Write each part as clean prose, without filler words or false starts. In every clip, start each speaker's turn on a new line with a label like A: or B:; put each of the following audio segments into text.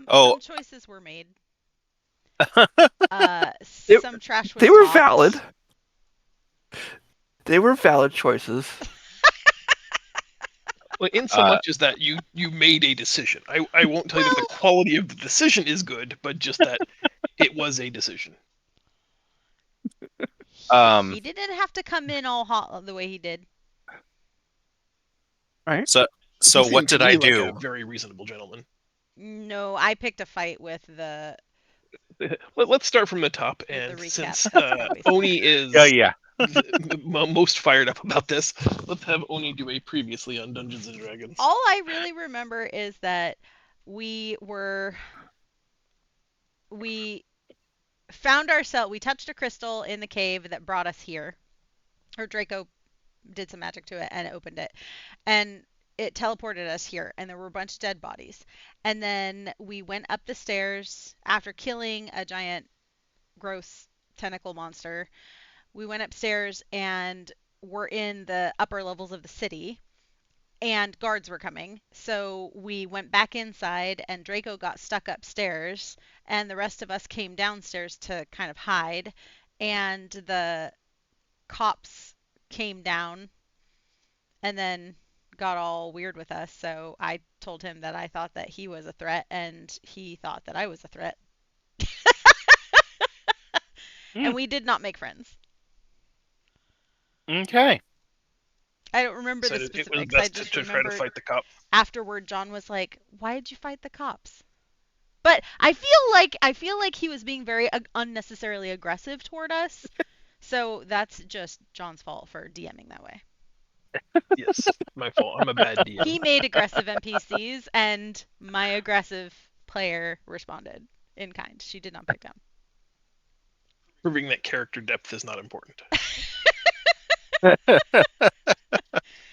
A: Oh,
B: Some choices were made.
C: They,
B: Some trash
C: they
B: was
C: were valid.
B: talked.
C: They were valid choices.
D: Well, in so
A: uh,
D: much as that you made a decision. I won't tell you that the quality of the decision is good, but just that it was a decision.
A: um,
B: He didn't have to come in all hot the way he did.
C: Right?
A: so,
D: He
A: so what
D: seemed to
A: did I
D: me like a
A: do?
D: very reasonable gentleman.
B: No, I picked a fight with the
D: Let's start from the top, and
B: recap.
D: since
B: Obviously.
D: Oni
A: Oh,
D: is
A: yeah.
D: most fired up about this, let's have Oni do a previously on Dungeons and Dragons.
B: All I really remember is that we were we found ourselves we touched a crystal in the cave that brought us here. Or Draco did some magic to it and it opened it. And it teleported us here and there were a bunch of dead bodies. And then we went up the stairs after killing a giant gross tentacle monster. We went upstairs and were in the upper levels of the city and guards were coming. So we went back inside and Draco got stuck upstairs and the rest of us came downstairs to kind of hide and the cops came down and then got all weird with us. So I told him that I thought that he was a threat and he thought that I was a threat. And
A: Mm,
B: we did not make friends.
A: okay.
B: I don't remember the
D: Decided it was
B: specifics. I
D: best
B: just
D: to try to
B: remember
D: fight the cop.
B: afterward John was like, "Why did you fight the cops?" But I feel like he was being very unnecessarily aggressive toward us. So that's just John's fault for DMing that way.
D: Yes, my fault. I'm a bad DM.
B: He made aggressive NPCs and my aggressive player responded in kind. She did not back down.
D: Proving that character depth is not important.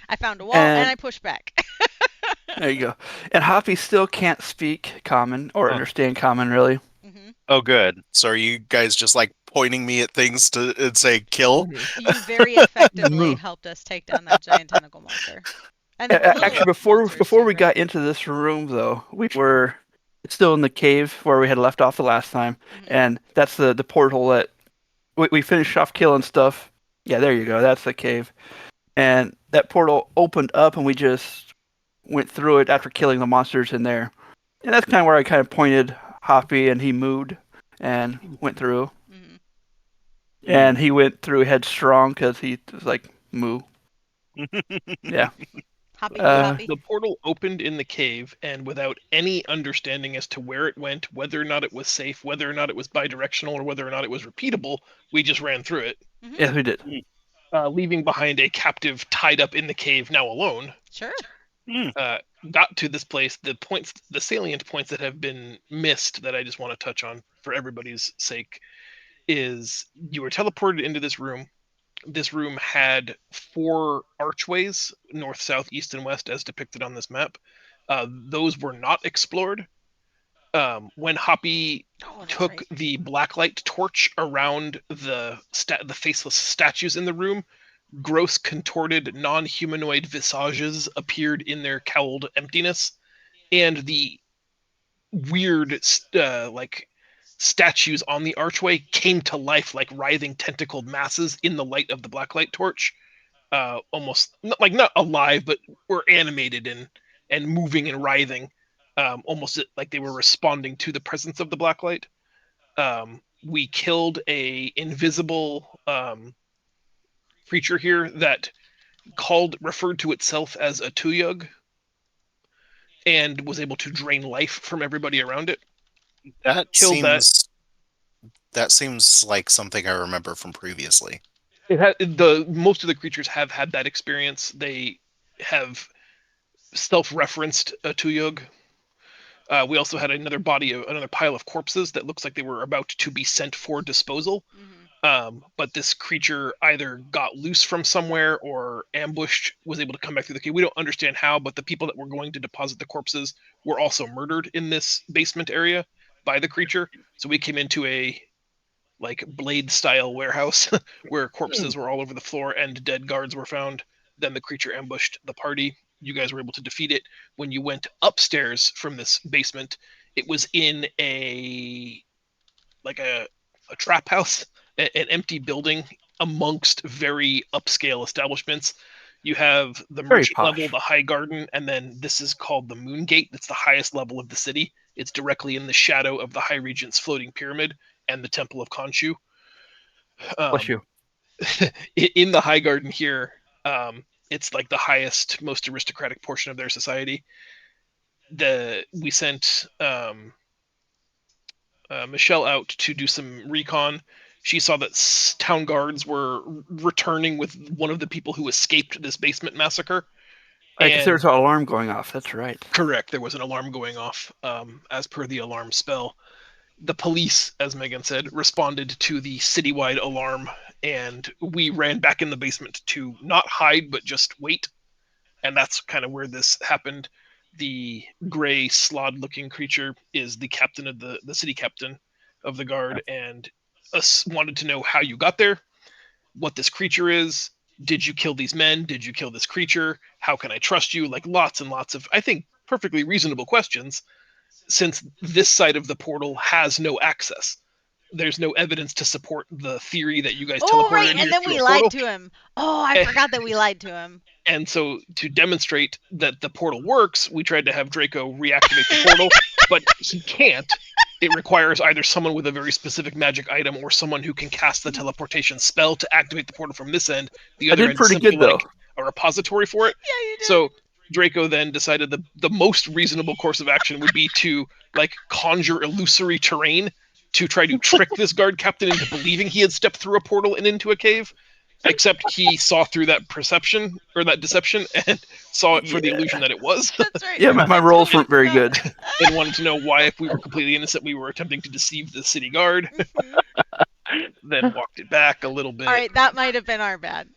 B: I found a wall and
C: And
B: I pushed back.
C: there you go. And Hoppy still can't speak common or
A: Oh,
C: understand common, really.
B: Hmm.
A: oh, good. So are you guys just like pointing me at things to and say kill?
D: Mhm.
B: You very effectively
C: Mhm.
B: helped us take down that giant tentacle monster. And there were
C: Actually,
B: little monsters
C: before
B: too,
C: we got
B: right?
C: into this room, though, we were still in the cave where we had left off the last time,
B: Hmm.
C: and that's the portal that we finished off killing stuff. Yeah, there you go. That's the cave, and that portal opened up, and we just went through it after killing the monsters in there. And that's kind of where I kind of pointed Hoppy, and he moved and went through,
B: Hmm.
C: and he went through headstrong because he was like moo. Yeah.
B: Hoppy
D: The
C: Uh,
B: hoppy.
D: the portal opened in the cave, and without any understanding as to where it went, whether or not it was safe, whether or not it was bidirectional, or whether or not it was repeatable, we just ran through it,
B: Hmm.
C: yes, we did.
D: leaving behind a captive tied up in the cave, now alone.
B: Sure.
A: Mm,
D: Uh, got to this place. The salient points that have been missed that I just want to touch on for everybody's sake is you were teleported into this room. This room had four archways, north, south, east, and west, as depicted on this map. Those were not explored. When Hoppy
B: Oh, that's
D: took
B: right.
D: the blacklight torch around the faceless statues in the room, gross, contorted, non-humanoid visages appeared in their cowled emptiness, and the weird, like statues on the archway came to life like writhing tentacled masses in the light of the blacklight torch, almost not alive, but were animated and moving and writhing, almost like they were responding to the presence of the blacklight. We killed a invisible creature here that referred to itself as a Tuyug and was able to drain life from everybody around it.
A: that
D: Killed that.
A: seems that seems like something I remember from previously.
D: The most of the creatures have had that experience. They have self-referenced a Tuyug. We also had another pile of corpses that looks like they were about to be sent for disposal.
B: Hmm.
D: But this creature either got loose from somewhere or ambushed, was able to come back through the cave. We don't understand how, but the people that were going to deposit the corpses were also murdered in this basement area by the creature. So we came into a like blade style warehouse where corpses were all over the floor and dead guards were found. Then the creature ambushed the party. You guys were able to defeat it. When you went upstairs from this basement, It was in a trap house, an empty building amongst very upscale establishments. You have the
C: Very
D: merchant level,
C: posh.
D: the High Garden, and then this is called the Moon Gate. It's the highest level of the city. It's directly in the shadow of the High Regent's floating pyramid and the Temple of Khonshu.
C: Bless you.
D: In the High Garden here, it's like the highest, most aristocratic portion of their society. We sent Michelle out to do some recon. She saw that town guards were returning with one of the people who escaped this basement massacre.
C: Because there's an alarm going off. That's right.
D: Correct, there was an alarm going off, as per the alarm spell. The police, as Megan said, responded to the citywide alarm, and we ran back in the basement to not hide, but just wait. And that's kind of where this happened. The gray slod-looking creature is the captain of the city captain of the guard, and us wanted to know how you got there, what this creature is. Did you kill these men? Did you kill this creature? How can I trust you? Like lots and lots of, I think, perfectly reasonable questions, since this side of the portal has no access. There's no evidence to support the theory that you guys
B: Oh,
D: teleported
B: right,
D: in here
B: and then
D: through
B: we
D: a
B: lied
D: portal.
B: to him. Oh, I forgot that we lied to him.
D: And so to demonstrate that the portal works, we tried to have Draco reactivate the portal, but he can't. It requires either someone with a very specific magic item or someone who can cast the teleportation spell to activate the portal from this end. The
C: I
D: other
C: did
D: end is
C: pretty
D: simply
C: good though.
D: like a repository for it.
B: Yeah, you did.
D: So Draco then decided the most reasonable course of action would be to like conjure illusory terrain to try to trick this guard captain into believing he had stepped through a portal and into a cave. Except he saw through that perception or that deception and saw it for the
C: Yeah.
D: illusion that it was,
B: That's right.
C: Yeah, my
B: That's
C: rolls
B: right,
C: weren't very
B: that.
C: good.
D: and wanted to know why, if we were completely innocent, we were attempting to deceive the city guard.
B: Mhm.
D: Then walked it back a little bit.
B: All right, that might have been our bad.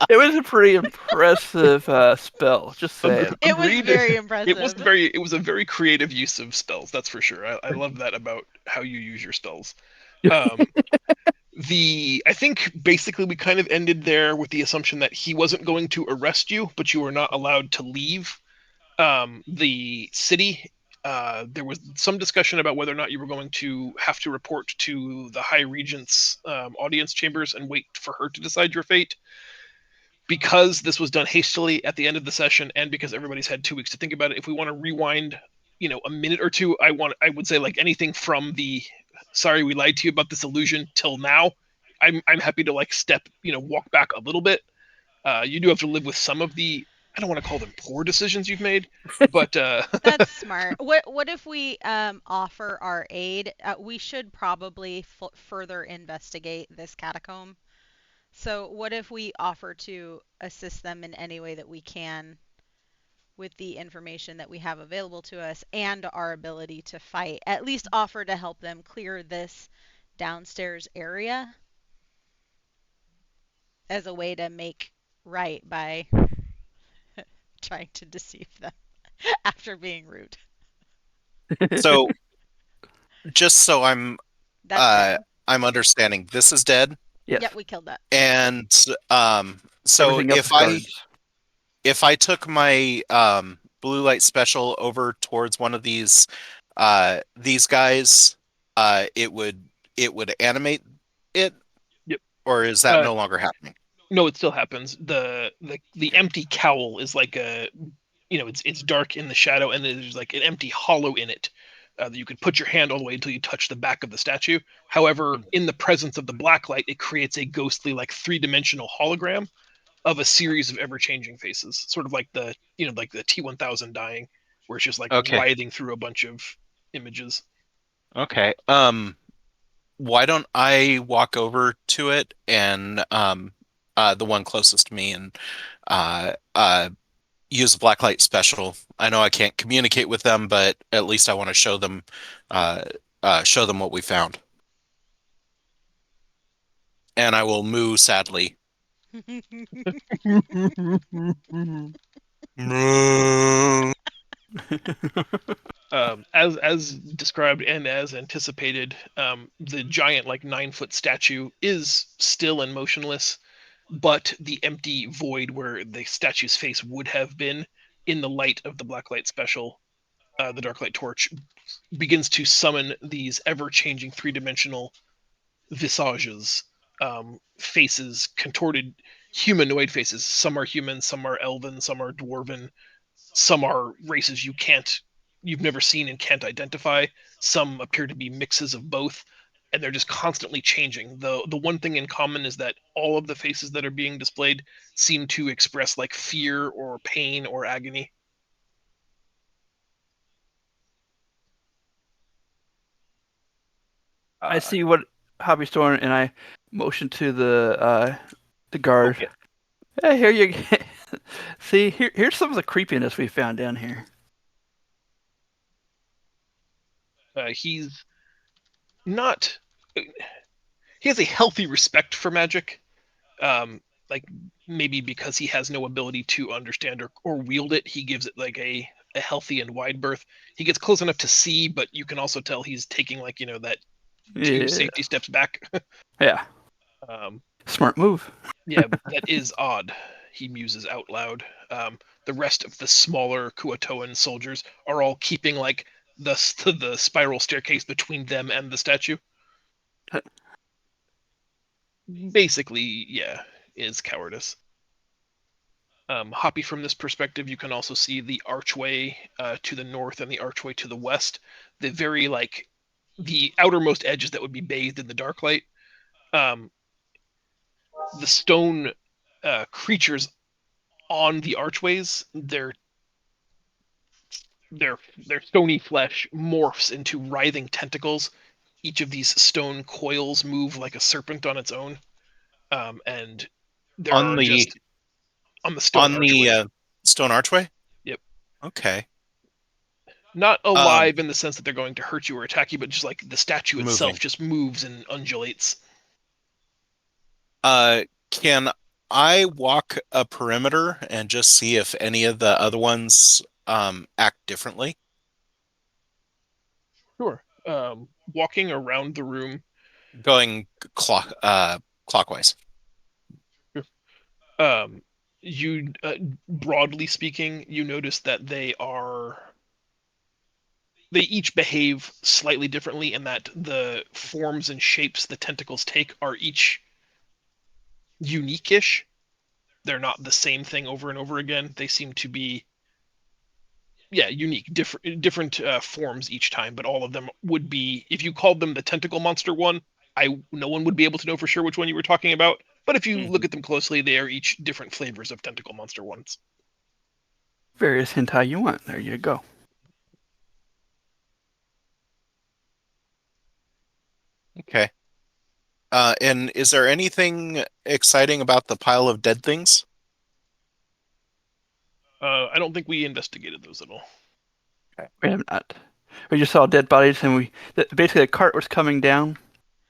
C: It was a pretty impressive spell. Just saying.
B: It was
D: Agreed.
B: very impressive.
D: It was a very creative use of spells, that's for sure. I love that about how you use your spells. I think basically we kind of ended there with the assumption that he wasn't going to arrest you, but you were not allowed to leave the city. There was some discussion about whether or not you were going to have to report to the High Regent's audience chambers and wait for her to decide your fate. Because this was done hastily at the end of the session, and because everybody's had 2 weeks to think about it, if we want to rewind, a minute or two, I would say like anything from the "sorry we lied to you about this illusion" till now. I'm happy to like walk back a little bit. You do have to live with some of the, I don't want to call them poor decisions you've made, but
B: That's smart. What if we offer our aid? We should probably further investigate this catacomb. So what if we offer to assist them in any way that we can with the information that we have available to us and our ability to fight? At least offer to help them clear this downstairs area as a way to make right by trying to deceive them after being rude.
A: So, just so I'm
B: That's
A: I'm understanding, this is dead,
C: Yes.
B: Yep, we killed that.
A: and so
C: Everything else
A: if
C: is
A: I
C: guards.
A: took my blue light special over towards one of these guys, it would animate it.
D: Yep.
A: Or is that
D: Uh,
A: no longer happening?
D: no, it still happens. The empty cowl is like it's dark in the shadow, and there's like an empty hollow in it that you could put your hand all the way until you touch the back of the statue. However, in the presence of the black light, it creates a ghostly, like 3-dimensional hologram of a series of ever-changing faces, sort of like the like the T-1000 dying, where it's just like
A: Okay.
D: writhing through a bunch of images.
A: Okay. Why don't I walk over to it and the one closest to me and use the blacklight special. I know I can't communicate with them, but at least I want to show them what we found. And I will moo sadly. Moo.
D: As described and as anticipated, the giant, like 9-foot statue is still and motionless, but the empty void where the statue's face would have been in the light of the black light special, the dark light torch begins to summon these ever-changing three-dimensional visages, faces, contorted humanoid faces. Some are human, some are elven, some are dwarven, some are races you've never seen and can't identify. Some appear to be mixes of both, and they're just constantly changing. The one thing in common is that all of the faces that are being displayed seem to express like fear or pain or agony.
C: I see what Hobby's doing, and I motion to the guard.
D: Okay.
C: Hey, here you see. Here's some of the creepiness we found down here.
D: He's not. He has a healthy respect for magic, like maybe because he has no ability to understand or wield it, he gives it like a healthy and wide berth. He gets close enough to see, but you can also tell he's taking like that two
C: Yeah,
D: safety steps back.
C: yeah,
D: um,
C: smart move.
D: yeah, that is odd. He muses out loud. The rest of the smaller Kuatoan soldiers are all keeping like the spiral staircase between them and the statue. Basically, yeah, is cowardice. Hoppy, from this perspective, you can also see the archway to the north and the archway to the west. The very the outermost edges that would be bathed in the dark light. The stone creatures on the archways, their stony flesh morphs into writhing tentacles. Each of these stone coils move like a serpent on its own, and there
A: On
D: are
A: the
D: just on the stone archways.
A: stone archway.
D: Yep.
A: Okay.
D: Not alive in the sense that they're going to hurt you or attack you, but just like the statue itself
A: Moving.
D: just moves and undulates.
A: Can I walk a perimeter and just see if any of the other ones act differently?
D: Sure. Walking around the room,
A: Going clockwise.
D: you broadly speaking, you notice that they each behave slightly differently, and that the forms and shapes the tentacles take are each unique-ish. They're not the same thing over and over again. They seem to be unique, different forms each time, but all of them would be, if you called them the tentacle monster one, no one would be able to know for sure which one you were talking about. But if you look at them closely, they are each different flavors of tentacle monster ones.
C: Various hentai you want. There you go.
A: Okay. And is there anything exciting about the pile of dead things?
D: I don't think we investigated those at all.
C: We have not. We just saw dead bodies, and basically the cart was coming down,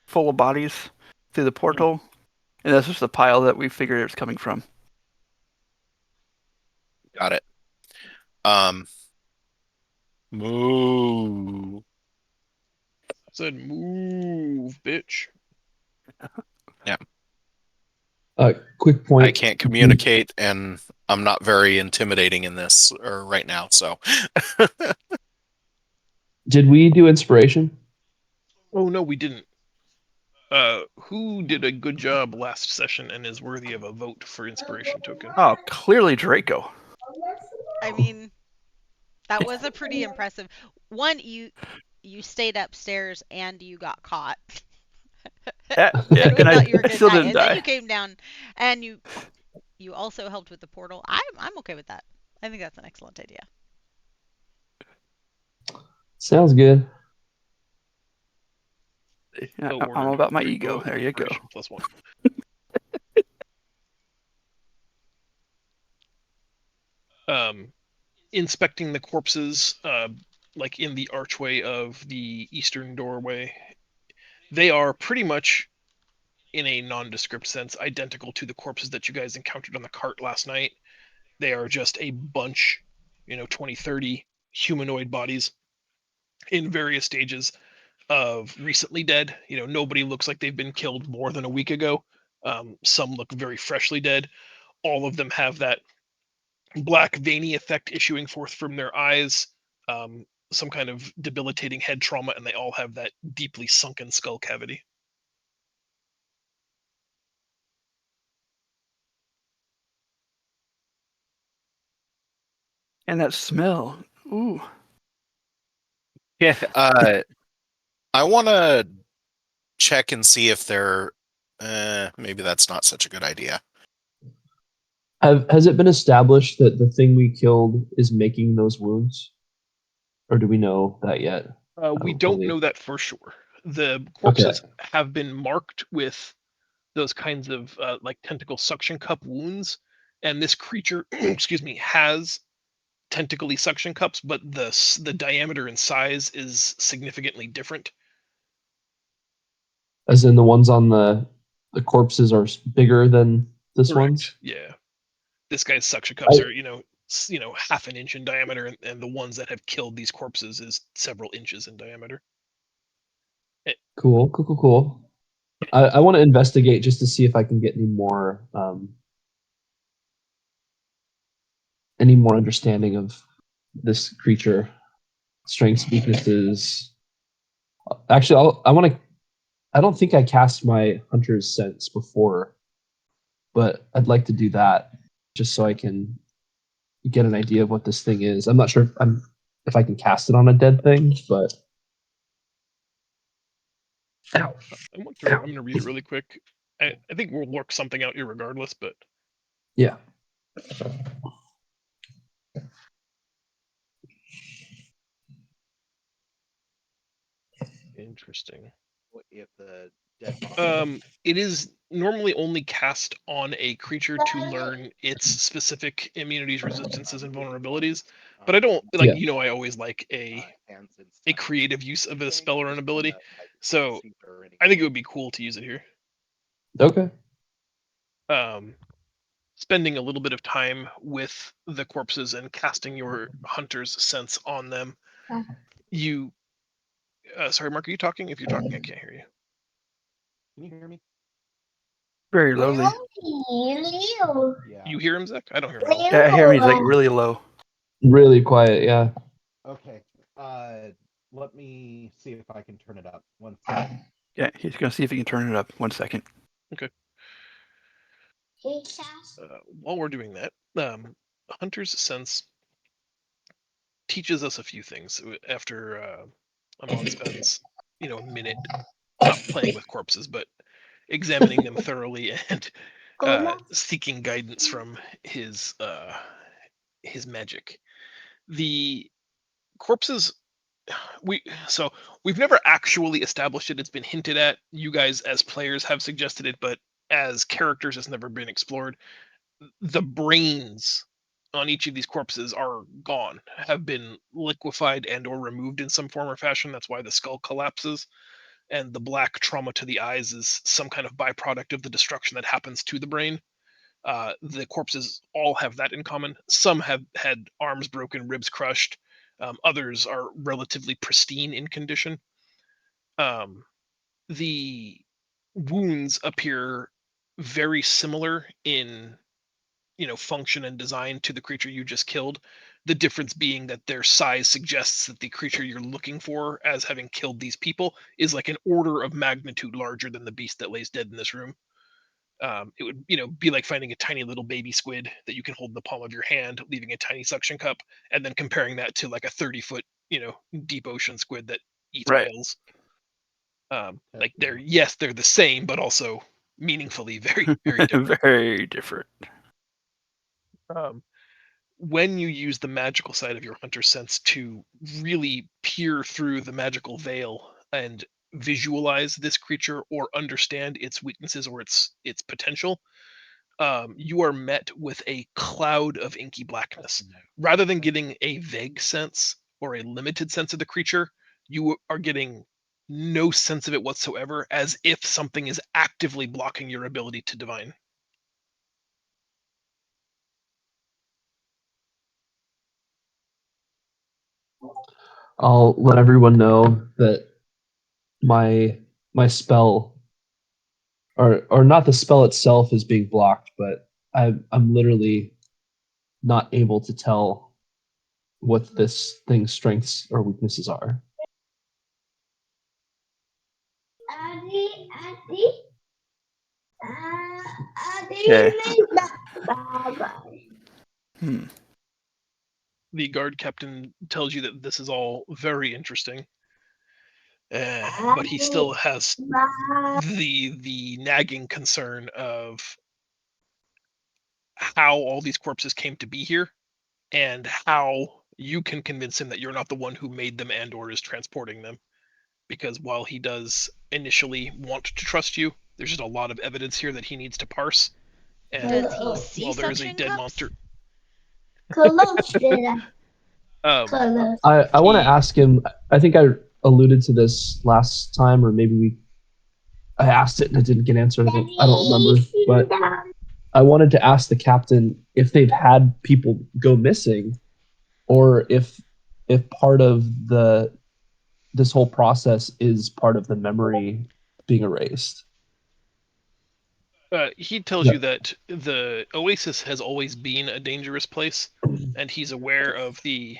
C: full of bodies, through the portal, and that's just the pile that we figured it was coming from.
A: Got it. Moo.
D: I said, move, bitch.
E: Quick point.
A: I can't communicate, and I'm not very intimidating in this right now. So,
E: Did we do inspiration?
D: Oh no, we didn't. Who did a good job last session and is worthy of a vote for inspiration token?
C: Oh, clearly Draco.
B: I mean, that was a pretty impressive one. You stayed upstairs and you got caught.
C: Yeah,
B: Everyone
C: and
B: thought you were
C: I
B: gonna
C: still
B: die,
C: didn't
B: and then
C: die.
B: you came down, and you also helped with the portal. I'm okay with that. I think that's an excellent idea.
E: Sounds good.
D: So
C: I'm all
D: ordered.
C: about my
D: Great
C: ego.
D: vote,
C: There you go.
D: inspiration +1. Inspecting the corpses, like in the archway of the eastern doorway, they are pretty much, in a nondescript sense, identical to the corpses that you guys encountered on the cart last night. They are just a bunch, 20, 30 humanoid bodies in various stages of recently dead. Nobody looks like they've been killed more than a week ago. Some look very freshly dead. All of them have that black veiny effect issuing forth from their eyes, some kind of debilitating head trauma, and they all have that deeply sunken skull cavity.
C: And that smell. Ooh.
A: Yeah. I want to check and see if they're. Maybe that's not such a good idea.
E: Has it been established that the thing we killed is making those wounds? Or do we know that yet?
D: We
E: don't
D: don't
E: believe.
D: know that for sure. The corpses have been marked with those kinds of like tentacle suction cup wounds, and this creature, excuse me, has tentacly suction cups, but the diameter and size is significantly different.
E: As in the ones on the corpses are bigger than this
D: Correct.
E: one's?
D: Yeah. This guy's suction cups are, half an inch in diameter, and the ones that have killed these corpses is several inches in diameter.
E: Cool. I want to investigate just to see if I can get any more understanding of this creature, strengths, weaknesses. Actually, I don't think I cast my hunter's sense before, but I'd like to do that just so I can get an idea of what this thing is. I'm not sure if I can cast it on a dead thing, but
D: I'm going to read it really quick. I think we'll work something out irregardless, but
E: yeah.
D: interesting.
F: What if the dead
D: It is normally only cast on a creature to learn its specific immunities, resistances, and vulnerabilities. But I don't like,
E: Yeah.
D: I always like a creative use of a spell or an ability. So I think it would be cool to use it here.
E: Okay.
D: Spending a little bit of time with the corpses and casting your hunter's sense on them. You, sorry, Mark, are you talking? If you're talking, I can't hear you.
F: Can you hear me?
C: Very lowly.
F: Yeah.
D: You hear him, Zach? I don't hear him at all.
C: Yeah, I hear him. He's like really low.
E: Really quiet, yeah.
F: Okay. Let me see if I can turn it up. 1 second.
C: Yeah, he's gonna see if he can turn it up. 1 second.
D: Okay. While we're doing that, Hunter's Sense teaches us a few things after Amon spends, a minute not playing with corpses, but examining them thoroughly and seeking guidance from his magic. The corpses we've never actually established it. It's been hinted at. You guys as players have suggested it, but as characters it's never been explored. The brains on each of these corpses are gone, have been liquefied and or removed in some form or fashion. That's why the skull collapses, and the black trauma to the eyes is some kind of byproduct of the destruction that happens to the brain. The corpses all have that in common. Some have had arms broken, ribs crushed. Others are relatively pristine in condition. The wounds appear very similar in function and design to the creature you just killed. The difference being that their size suggests that the creature you're looking for as having killed these people is like an order of magnitude larger than the beast that lays dead in this room. It would be like finding a tiny little baby squid that you can hold in the palm of your hand, leaving a tiny suction cup, and then comparing that to like a 30-foot deep ocean squid that eats
C: Right.
D: whales. Like they're the same, but also meaningfully very very different.
C: Very different.
D: When you use the magical side of your hunter sense to really peer through the magical veil and visualize this creature or understand its weaknesses or its potential, you are met with a cloud of inky blackness. Rather than getting a vague sense or a limited sense of the creature, you are getting no sense of it whatsoever, as if something is actively blocking your ability to divine.
E: I'll let everyone know that my spell, or not the spell itself, is being blocked, but I'm literally not able to tell what this thing's strengths or weaknesses are.
C: Okay.
D: The guard captain tells you that this is all very interesting, but he still has the nagging concern of how all these corpses came to be here, and how you can convince him that you're not the one who made them and or is transporting them. Because while he does initially want to trust you, there's just a lot of evidence here that he needs to parse. And
B: Does he see
D: while there is a
B: suction
D: dead
B: cups?
D: monster,
E: I want to
D: he-
E: ask him. I think I alluded to this last time, or maybe I asked it and it didn't get answered. I don't remember, but I wanted to ask the captain if they've had people go missing, or if part of this whole process is part of the memory being erased.
D: he tells
E: Yeah.
D: you that the Oasis has always been a dangerous place, and he's aware of the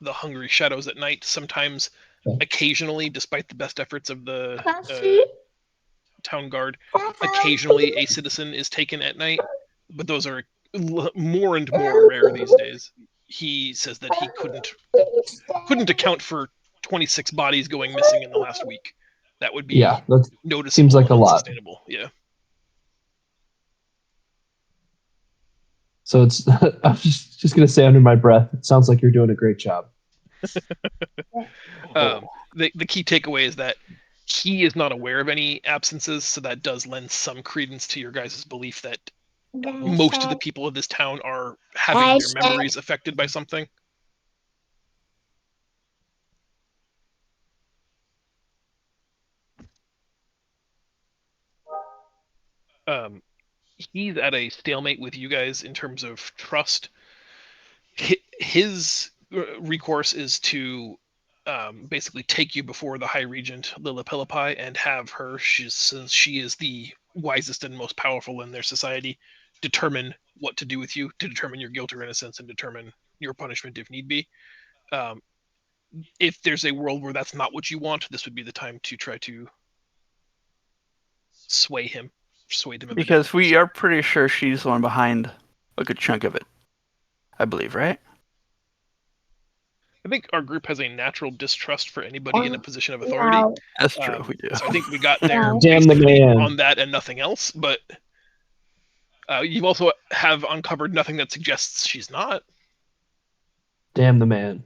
D: hungry shadows at night. Sometimes,
E: Yeah.
D: occasionally, despite the best efforts of the town guard, occasionally a citizen is taken at night, but those are more and more rare these days. He says that he couldn't account for 26 bodies going missing in the last week. That would be
E: Yeah, that
D: noticeable
E: seems like
D: and
E: a lot.
D: unsustainable. Yeah.
E: So it's. I'm just gonna say under my breath. It sounds like you're doing a great job.
D: The key takeaway is that he is not aware of any absences, so that does lend some credence to your guys' belief that most of the people of this town are having their memories affected by something. He's at a stalemate with you guys in terms of trust. His recourse is to basically take you before the High Regent Lillipillipi and have her, since she is the wisest and most powerful in their society, determine what to do with you, to determine your guilt or innocence, and determine your punishment if need be. If there's a world where that's not what you want, this would be the time to try to sway him.
C: Because we are pretty sure she's the one behind a good chunk of it. I believe, right?
D: I think our group has a natural distrust for anybody in a position of authority.
C: That's true. We do.
D: So I think we got there
E: Damn the
D: basically
E: man.
D: on that and nothing else. But you also have uncovered nothing that suggests she's not.
E: Damn the man.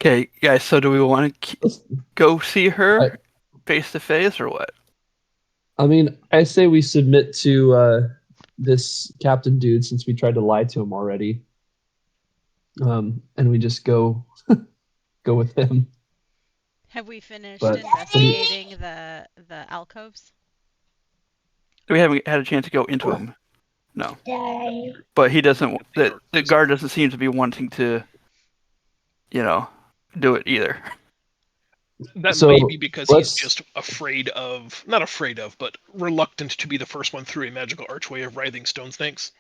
C: Okay, guys. So do we want to go see her face to face or what?
E: I mean, I say we submit to this captain dude since we tried to lie to him already. And we just go with him.
B: Have we finished
E: But-
B: investigating the alcoves?
C: We haven't had a chance to go into them. No. But he doesn't. The guard doesn't seem to be wanting to, do it either.
D: That
E: So,
D: may be because he's
E: let's-
D: just not afraid of, but reluctant to be the first one through a magical archway of writhing stone snakes.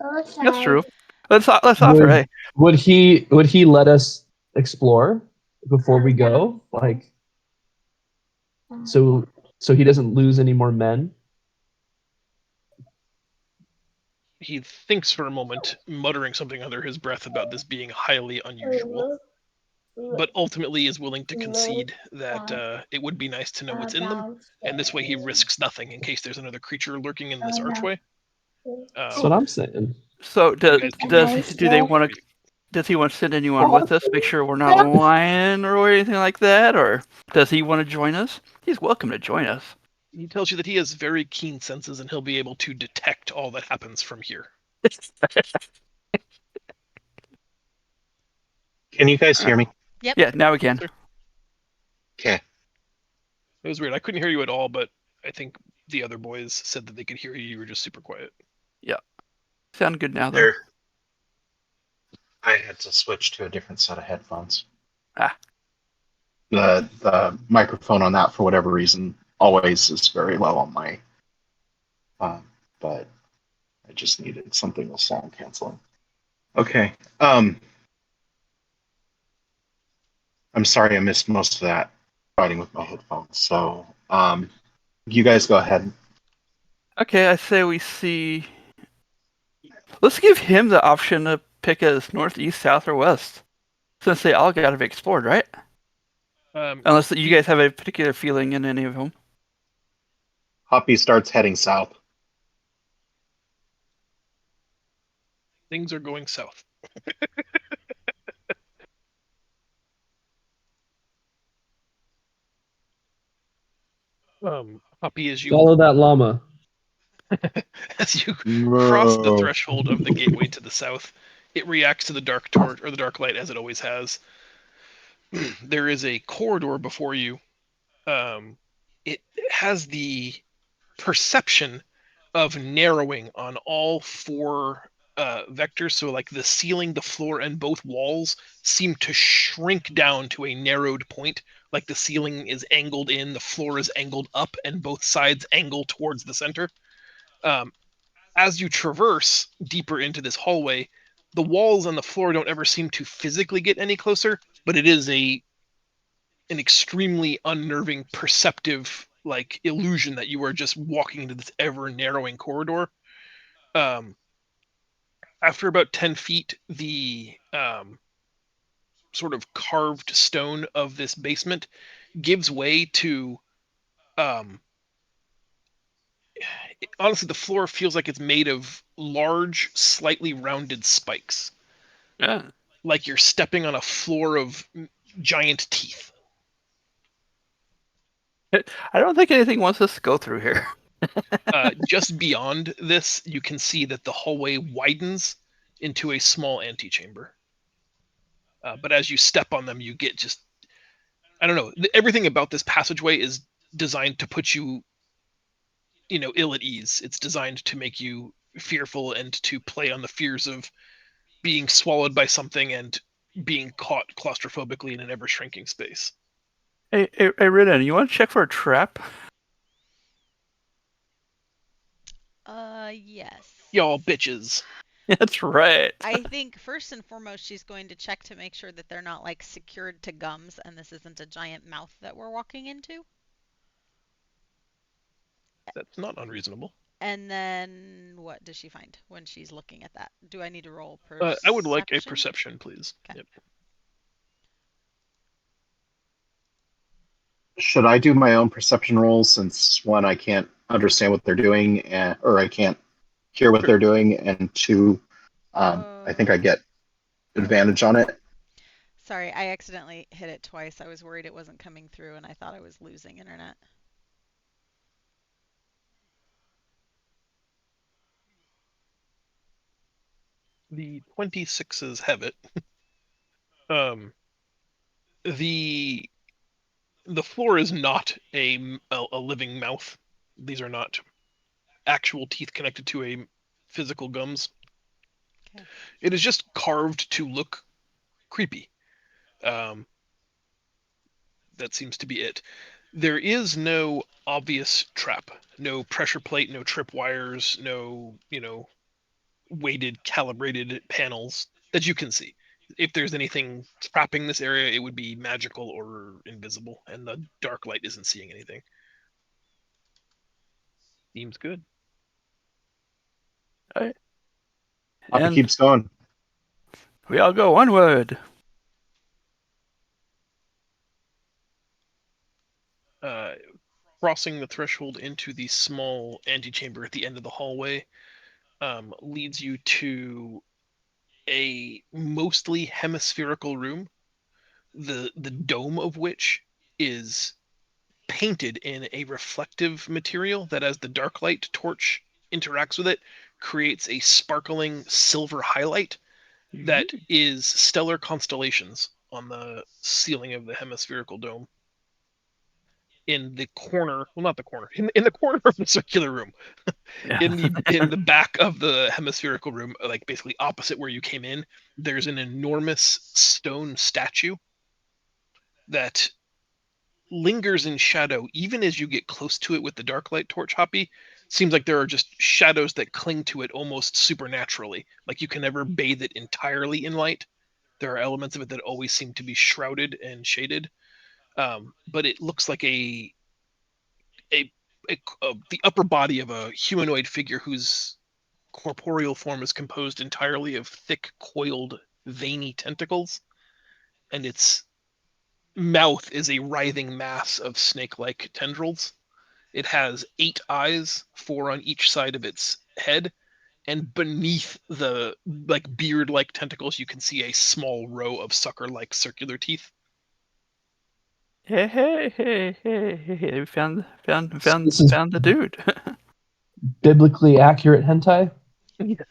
C: That's true. Let's offer. Hey,
E: Would he let us explore before we go? Like, so he doesn't lose any more men?
D: He thinks for a moment, muttering something under his breath about this being highly unusual, but ultimately is willing to concede that it would be nice to know what's in them, and this way he risks nothing in case there's another creature lurking in this archway.
E: That's what I'm saying.
C: so
D: guys can
C: do they want to? Does he want to send anyone with us? Make sure we're not lying or anything like that, or does he want to join us? He's welcome to join us.
D: He tells you that he has very keen senses and he'll be able to detect all that happens from here.
G: Can you guys hear me?
C: Yeah, now we can.
G: Okay.
D: It was weird. I couldn't hear you at all, but I think the other boys said that they could hear you. You were just super quiet.
C: Sound good now, though.
G: There. I had to switch to a different set of headphones.
C: Ah.
G: The microphone on that, for whatever reason, always is very low on my. But I just needed something with sound canceling. Okay. I'm sorry I missed most of that fighting with my headphones. So, you guys go ahead.
C: Okay, I say we see. Let's give him the option to pick as north, east, south, or west, since they all got to be explored, right? Unless you guys have a particular feeling in any of them.
G: Hoppy starts heading south.
D: Things are going south. Hoppy, as you
E: Follow that llama.
D: as you cross the threshold of the gateway to the south, it reacts to the dark torch or the dark light as it always has. There is a corridor before you. It has the perception of narrowing on all four vectors. So like the ceiling, the floor, and both walls seem to shrink down to a narrowed point. Like the ceiling is angled in, the floor is angled up, and both sides angle towards the center. As you traverse deeper into this hallway, the walls and the floor don't ever seem to physically get any closer, but it is an extremely unnerving, perceptive like illusion that you are just walking into this ever narrowing corridor. After about 10 feet, the sort of carved stone of this basement gives way to honestly, the floor feels like it's made of large, slightly rounded spikes.
C: Yeah.
D: Like you're stepping on a floor of giant teeth.
C: I don't think anything wants us to go through here.
D: Just beyond this, you can see that the hallway widens into a small antechamber. But as you step on them, you get just, I don't know, everything about this passageway is designed to put you, ill at ease. It's designed to make you fearful and to play on the fears of being swallowed by something and being caught claustrophobically in an ever shrinking space.
C: Hey, Ridden, you want to check for a trap?
B: Yes.
D: Y'all bitches.
C: That's right.
B: I think first and foremost, she's going to check to make sure that they're not like secured to gums and this isn't a giant mouth that we're walking into.
D: That's not unreasonable.
B: And then what does she find when she's looking at that? Do I need to roll perception?
D: I would like a perception, please.
B: Okay.
D: Yep.
G: Should I do my own perception roll since one, I can't understand what they're doing, or I can't hear what they're doing, and two, I think I get advantage on it.
B: Sorry, I accidentally hit it twice. I was worried it wasn't coming through and I thought I was losing internet.
D: The 26s have it. The floor is not a living mouth. These are not actual teeth connected to a physical gums.
B: Okay.
D: It is just carved to look creepy. That seems to be it. There is no obvious trap. No pressure plate, no tripwires, no, weighted, calibrated panels that you can see. If there's anything trapping this area, it would be magical or invisible, and the dark light isn't seeing anything. Seems good.
C: Right.
G: Hoppy
C: And
G: keeps going.
C: we all go onward.
D: Crossing the threshold into the small antechamber at the end of the hallway leads you to a mostly hemispherical room, the dome of which is painted in a reflective material that, as the dark light torch interacts with it, creates a sparkling silver highlight that is stellar constellations on the ceiling of the hemispherical dome. In the corner, well, not the corner, in the corner of the circular room,
C: Yeah.
D: in the back of the hemispherical room, like basically opposite where you came in, there's an enormous stone statue that lingers in shadow even as you get close to it with the dark light torch, Hoppy. seems like there are just shadows that cling to it almost supernaturally. Like you can never bathe it entirely in light. There are elements of it that always seem to be shrouded and shaded. But it looks like the upper body of a humanoid figure whose corporeal form is composed entirely of thick, coiled, veiny tentacles, and its mouth is a writhing mass of snake-like tendrils. It has 8 eyes, 4 on each side of its head, and beneath the like beard-like tentacles, you can see a small row of sucker-like circular teeth.
C: Hey, we found
E: This is
C: the dude.
E: biblically accurate hentai.
D: Yes.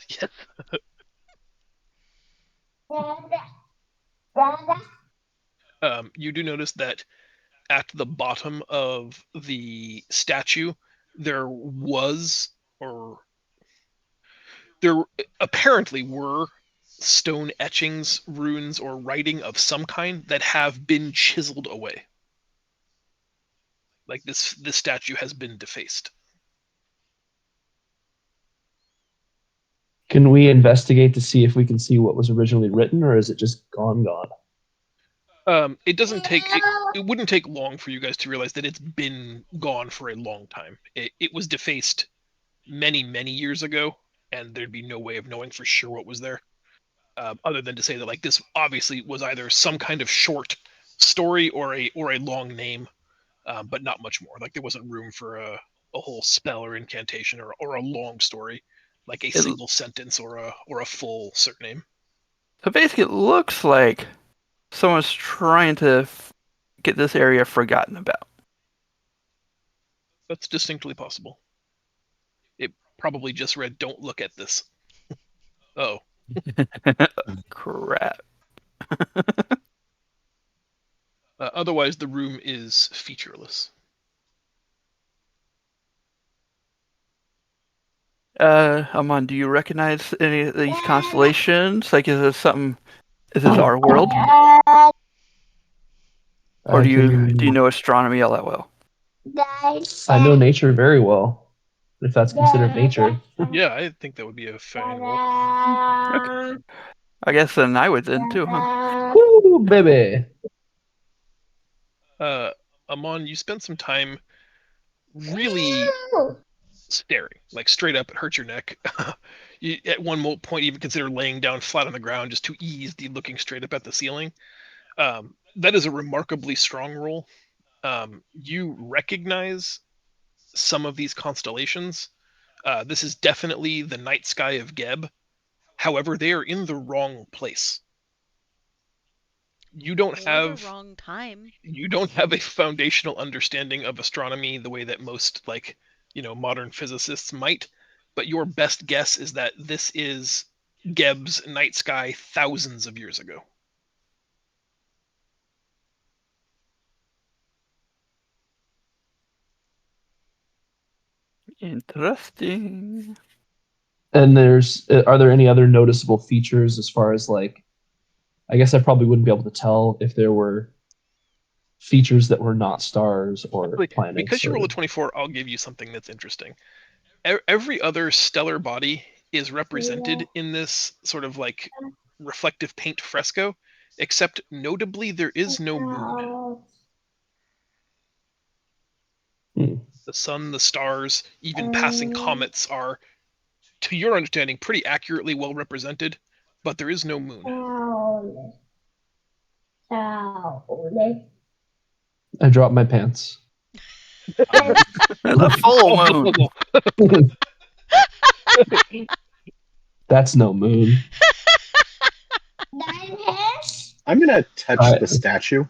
D: You do notice that at the bottom of the statue, there was, or there apparently were, stone etchings, runes, or writing of some kind that have been chiseled away. Like this statue has been defaced.
E: Can we investigate to see if we can see what was originally written, or is it just gone?
D: It doesn't take it wouldn't take long for you guys to realize that it's been gone for a long time. It was defaced many years ago, and there'd be no way of knowing for sure what was there, other than to say that like this obviously was either some kind of short story or a long name, but not much more. Like there wasn't room for a whole spell or incantation or a long story, like a single sentence or a full surname.
C: So basically, it looks like someone's trying to get this area forgotten about.
D: That's distinctly possible. It probably just read, "Don't look at this." Oh.
C: Crap.
D: Otherwise, the room is featureless.
C: Amon, do you recognize any of these constellations? Like, is this something? Is this our world, or do you know astronomy all that well?
E: I know nature very well, if that's considered nature.
D: Yeah, I think that would be a fine roll.
C: Okay. I guess then I would then too, huh?
E: Woo, baby.
D: Amon, you spent some time really staring, like straight up. It hurts your neck. You, at one point, even consider laying down flat on the ground just to ease the looking straight up at the ceiling. That is a remarkably strong roll. You recognize some of these constellations. This is definitely the night sky of Geb. However, they are in the wrong place. You don't have
B: the wrong time.
D: You don't have a foundational understanding of astronomy the way that most modern physicists might, but your best guess is that this is Geb's night sky thousands of years ago.
C: Interesting.
E: And are there any other noticeable features as far as like, I guess I probably wouldn't be able to tell if there were features that were not stars or planets.
D: Because you roll a 24, I'll give you something that's interesting. Every other stellar body is represented in this sort of like reflective paint fresco, except notably there is no moon. The sun, the stars, even passing comets are, to your understanding, pretty accurately well represented, but there is no moon.
E: I dropped my pants.
C: The full moon.
E: That's no moon.
G: I'm gonna touch
E: Alright.
G: the statue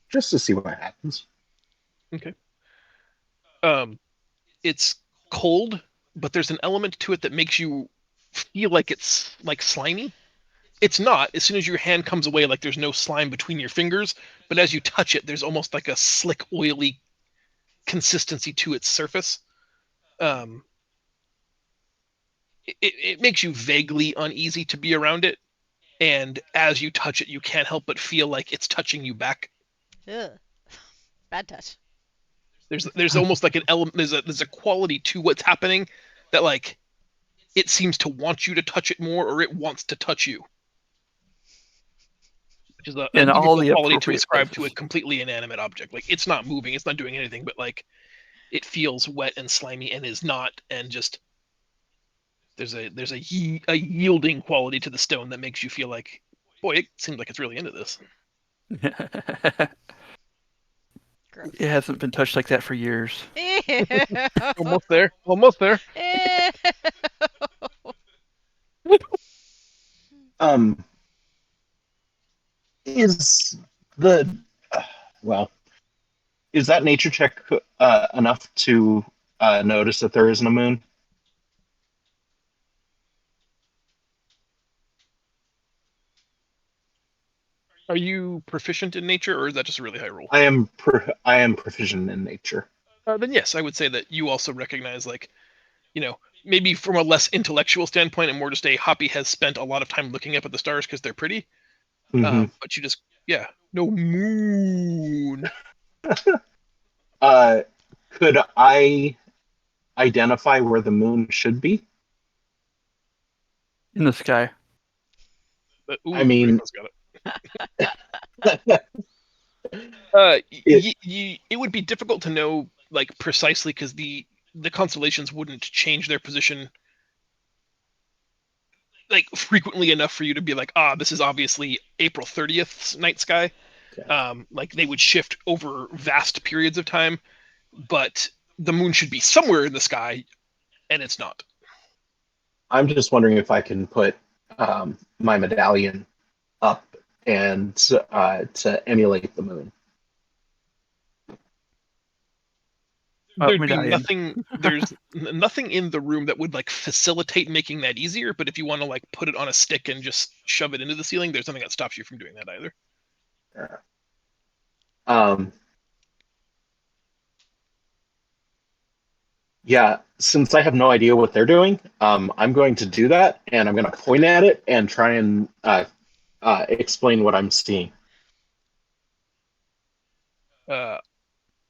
G: just to see what happens.
D: Okay. It's cold, but there's an element to it that makes you feel like it's like slimy. It's not. As soon as your hand comes away, like there's no slime between your fingers, but as you touch it, there's almost like a slick, oily consistency to its surface. It makes you vaguely uneasy to be around it, and as you touch it, you can't help but feel like it's touching you back.
B: Ugh. Bad touch.
D: There's almost like an element. There's a quality to what's happening that like it seems to want you to touch it more, or it wants to touch you. Which is a
C: In all
D: difficult
C: the
D: quality to
C: appropriate
D: ascribe to a
C: places.
D: completely inanimate object. Like it's not moving, it's not doing anything, but like it feels wet and slimy and is not, and just there's a yielding quality to the stone that makes you feel like, boy, it seems like it's really into this.
B: Gross.
C: It hasn't been touched like that for years.
B: Ew.
D: Almost there. Almost there.
B: Ew.
G: Is the well, is that nature check enough to notice that there isn't a moon?
D: Are you proficient in nature, or is that just a really high roll?
G: I am proficient in nature.
D: Then yes, I would say that you also recognize, like, maybe from a less intellectual standpoint and more just a Hoppy has spent a lot of time looking up at the stars because they're pretty.
G: Mhm.
D: But you just, no moon.
G: Could I identify where the moon should be?
C: In the sky.
D: But,
G: I mean-
D: Draco's got it. It would be difficult to know like precisely because the constellations wouldn't change their position like frequently enough for you to be like, this is obviously April 30th's night sky.
G: Okay.
D: Like they would shift over vast periods of time, but the moon should be somewhere in the sky, and it's not.
G: I'm just wondering if I can put my medallion up and to emulate the moon.
D: There'd be
C: medallion.
D: nothing. There's nothing in the room that would like facilitate making that easier. But if you want to like put it on a stick and just shove it into the ceiling, there's nothing that stops you from doing that either.
G: Yeah, since I have no idea what they're doing, I'm going to do that, and I'm going to point at it and try and explain what I'm seeing.
D: The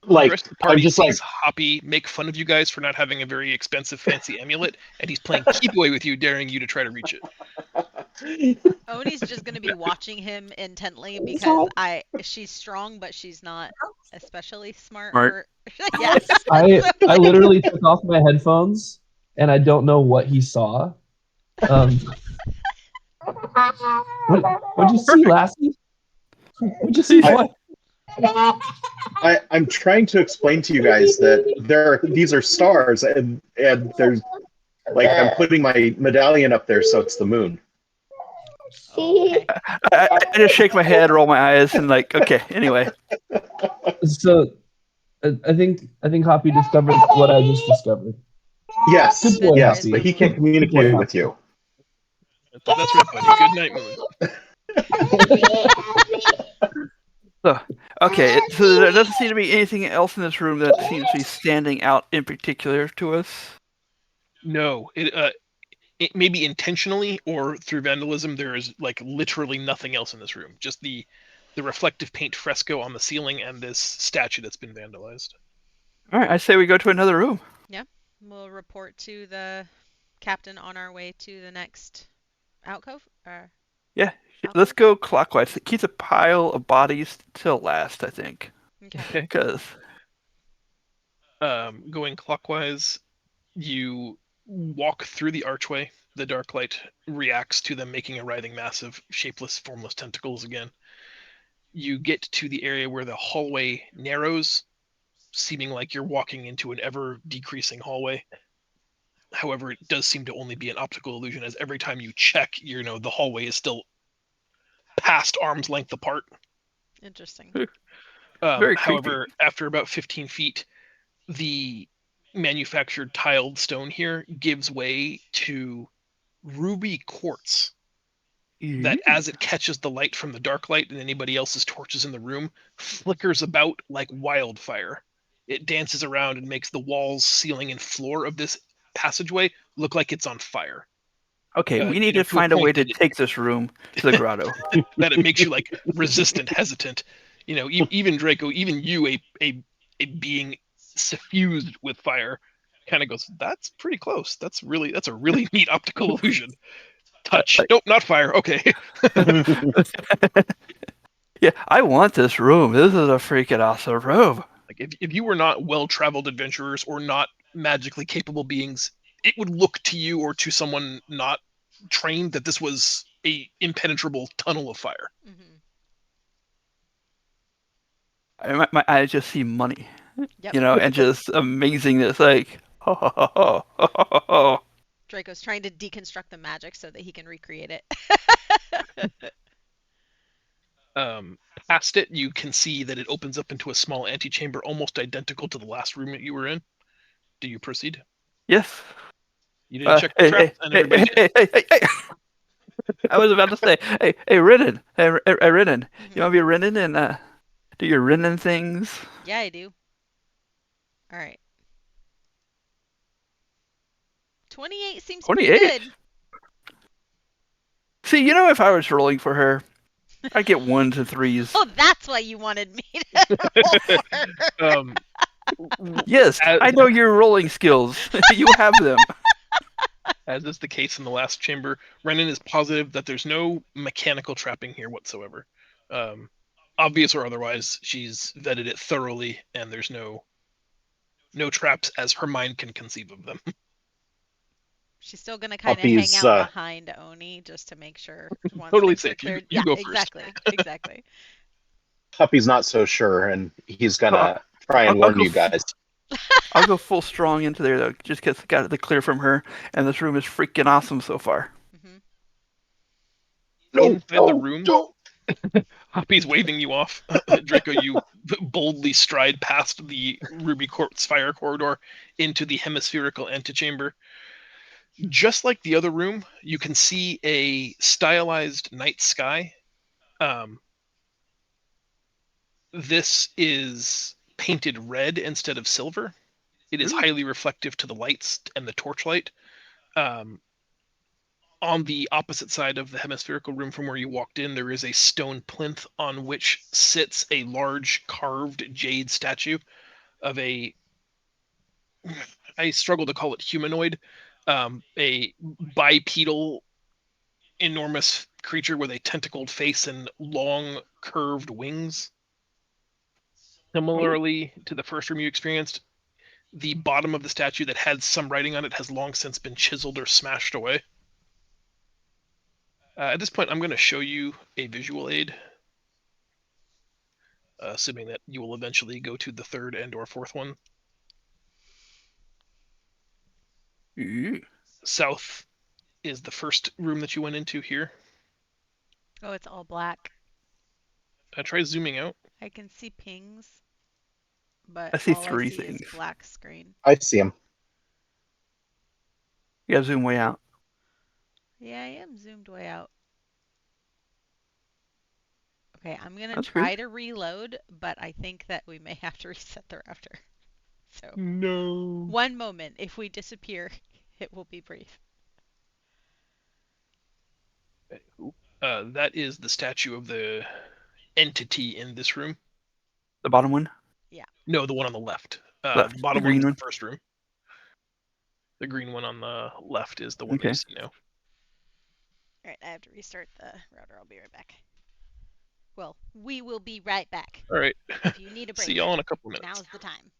G: Like,
D: rest of the
G: I'm
D: party
G: just
D: sees Hoppy make fun of you guys for not having a very expensive, fancy amulet, and he's playing keep away with you, daring you to try to reach it.
B: Oni's just gonna be watching him intently because she's strong, but she's not especially smart.
C: Smart.
B: Yes.
E: I literally took off my headphones and I don't know what he saw. What'd you see, Lassie? What'd you see? What?
G: I'm trying to explain to you guys that these are stars, and there's like I'm putting my medallion up there, so it's the moon.
B: Okay.
C: I just shake my head, roll my eyes, and like, okay, anyway.
E: So, I think Hoppy discovered what I just discovered.
G: Yes,
E: Good boy,
G: yes,
E: Happy.
G: but he can't communicate with you.
D: That's right, buddy. Good night, moon.
C: Okay, so there doesn't seem to be anything else in this room that seems to be standing out in particular to us.
D: No, it may be intentionally or through vandalism. There is like literally nothing else in this room. Just the reflective paint fresco on the ceiling and this statue that's been vandalized.
C: All right, I say we go to another room.
B: We'll report to the captain on our way to the next alcove.
C: Yeah, let's go clockwise. Keep the pile of bodies till last, I think.
B: Okay.
C: Because
D: Going clockwise, you walk through the archway. The dark light reacts to them making a writhing mass of shapeless, formless tentacles again. You get to the area where the hallway narrows, seeming like you're walking into an ever decreasing hallway. However, it does seem to only be an optical illusion, as every time you check, the hallway is still past arm's length apart.
B: Interesting.
C: Very
D: However, after about 15 feet, the manufactured tiled stone here gives way to ruby quartz that, as it catches the light from the dark light and anybody else's torches in the room, flickers about like wildfire. It dances around and makes the walls, ceiling, and floor of this passageway look like it's on fire.
C: Okay, we need
D: to a
C: to find a way
D: point
C: to
D: that it-
C: take this room to the grotto.
D: That it makes you like resistant, hesitant. Even Draco, even you, a being suffused with fire, kind of goes, "That's pretty close. That's a really neat optical illusion." Touch. Nope, not fire. Okay.
C: Yeah, I want this room. This is a freaking awesome room.
D: Like if you were not well-traveled adventurers or not magically capable beings, it would look to you or to someone not trained that this was a impenetrable tunnel of fire.
B: Mm-hmm.
C: My eyes just see money,
B: Yep.
C: you know, and just amazingness. Like, ho, ho, ho, ho, ho, ho, ho.
B: Draco's trying to deconstruct the magic so that he can recreate it.
D: Past it, you can see that it opens up into a small antechamber almost identical to the last room that you were in. Do you proceed?
C: Yes.
D: You didn't check the traps, and everybody did.
C: Hey. I was about to say, hey, Renan. Hey, Renan.
B: Mhm.
C: You want to be Renan and do your Renan things?
B: Yeah, I do. All right. 28 seems pretty
C: 28?
B: good.
C: See, you know, if I was rolling for her, I'd get 1s and 3s.
B: Oh, that's why you wanted me to roll for her.
D: Um,
C: Yes,
D: as-
C: I know your rolling skills. You have them.
D: As is the case in the last chamber, Renan is positive that there's no mechanical trapping here whatsoever. Obvious or otherwise, she's vetted it thoroughly, and there's no traps as her mind can conceive of them.
B: She's still gonna kind of hang
G: Puppy's,
B: out behind Oni just to make sure once
D: Totally
B: things are
D: safe. You
B: cleared.
D: go
B: Yeah,
D: first.
B: exactly.
G: Puppy's not so sure, and he's gonna try and
C: I'll
G: warn
C: go
G: you guys.
C: I'll go full strong into there though, just because I got the clear from her, and this room is freaking awesome so far.
B: Hmm.
D: Inside the room, Hoppy's waving you off. Draco, you boldly stride past the Ruby Quartz fire corridor into the hemispherical antechamber. Just like the other room, you can see a stylized night sky. This is painted red instead of silver. It is
C: Ooh.
D: highly reflective to the lights and the torchlight. On the opposite side of the hemispherical room from where you walked in, there is a stone plinth on which sits a large carved jade statue of a, I struggle to call it humanoid, a bipedal, enormous creature with a tentacled face and long curved wings. Similarly to the first room you experienced, the bottom of the statue that had some writing on it has long since been chiseled or smashed away. At this point, I'm going to show you a visual aid, assuming that you will eventually go to the third and or fourth one.
C: Ooh.
D: South is the first room that you went into here.
B: Oh, it's all black.
D: Try zooming out.
B: I can see pings, but
C: I see
B: all
C: 3
B: I see
C: things.
B: is black screen.
G: I see him.
C: You gotta zoom way out.
B: Yeah, I am zoomed way out. Okay, I'm gonna
C: That's
B: try
C: good.
B: to reload, but I think that we may have to reset the router. So,
D: No.
B: one moment. If we disappear, it will be brief.
D: That is the statue of the entity in this room.
C: The bottom one.
D: No, the one on the left.
C: Left,
D: The
C: the
D: bottom
C: green
D: one's
C: one?
D: the first room. The green one on the left is the one that
C: Okay.
D: you see now.
B: All right, I have to restart the router. I'll be right back. Well, we will be right back.
D: All right.
B: If you need a break,
D: See y'all in a couple minutes.
B: now's the time.